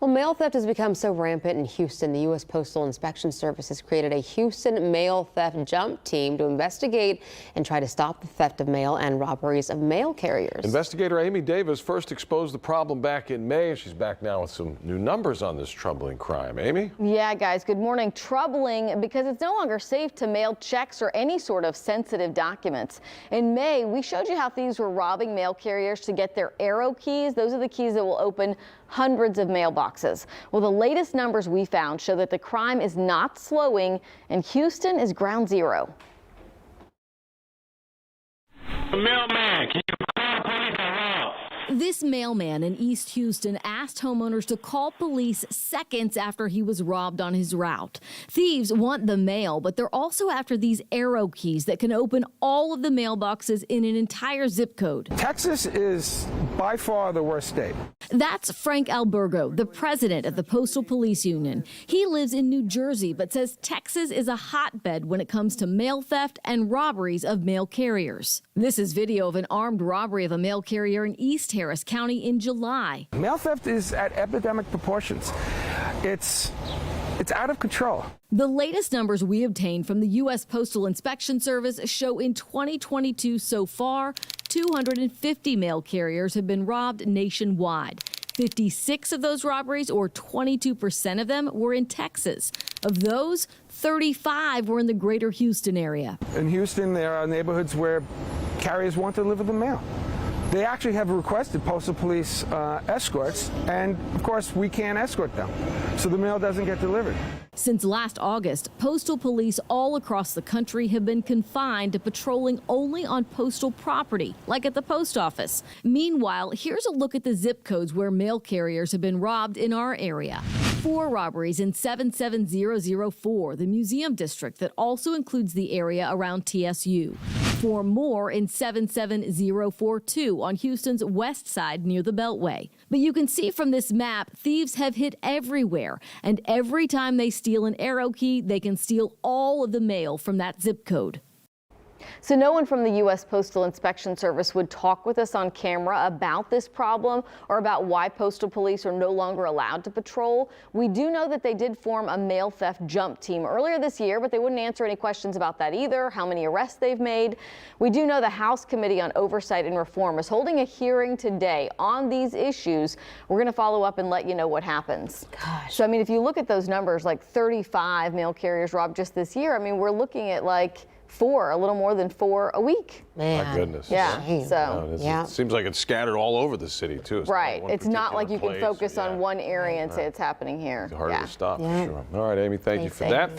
Well, mail theft has become so rampant in Houston, the U.S. Postal Inspection Service has created a Houston mail theft jump team to investigate and try to stop the theft of mail and robberies of mail carriers. Investigator Amy Davis first exposed the problem back in May, and she's back now with some new numbers on this troubling crime. Amy? Yeah, guys, good morning. Troubling because it's no longer safe to mail checks or any sort of sensitive documents. In May, we showed you how thieves were robbing mail carriers to get their arrow keys. Those are the keys that will open hundreds of mailboxes. Well, the latest numbers we found show that the crime is not slowing, and Houston is ground zero. Mailman, can you call police or help? This mailman in East Houston asked homeowners to call police seconds after he was robbed on his route. Thieves want the mail, but they're also after these arrow keys that can open all of the mailboxes in an entire zip code. Texas is by far the worst state. That's Frank Albergo, the president of the Postal Police Union. He lives in New Jersey, but says Texas is a hotbed when it comes to mail theft and robberies of mail carriers. This is video of an armed robbery of a mail carrier in East Harris County in July. Mail theft is at epidemic proportions. It's out of control. The latest numbers we obtained from the U.S. Postal Inspection Service show in 2022 so far, 250 mail carriers have been robbed nationwide. 56 of those robberies, or 22% of them, were in Texas. Of those, 35 were in the greater Houston area. In Houston, there are neighborhoods where carriers want to deliver the mail. They actually have requested Postal Police escorts, and of course we can't escort them, so the mail doesn't get delivered. Since last August, postal police all across the country have been confined to patrolling only on postal property, like at the post office. Meanwhile, here's a look at the zip codes where mail carriers have been robbed in our area. 4 robberies in 77004, the museum district that also includes the area around TSU. 4 more in 77042 on Houston's west side near the Beltway. But you can see from this map, thieves have hit everywhere, and every time they steal an arrow key, they can steal all of the mail from that zip code. So no one from the U.S. Postal Inspection Service would talk with us on camera about this problem or about why postal police are no longer allowed to patrol. We do know that they did form a mail theft jump team earlier this year, but they wouldn't answer any questions about that either, how many arrests they've made. We do know the House Committee on Oversight and Reform is holding a hearing today on these issues. We're going to follow up and let you know what happens. Gosh. So, I mean, if you look at those numbers, like 35 mail carriers robbed just this year, I mean, we're looking at like a little more than 4 a week. Man. My goodness. Yeah. It seems like it's scattered all over the city, too. It's right. not It's not like you can place. focus on one area and say it's happening here. It's harder to stop, Yeah. for sure. All right, Amy, thank you for that.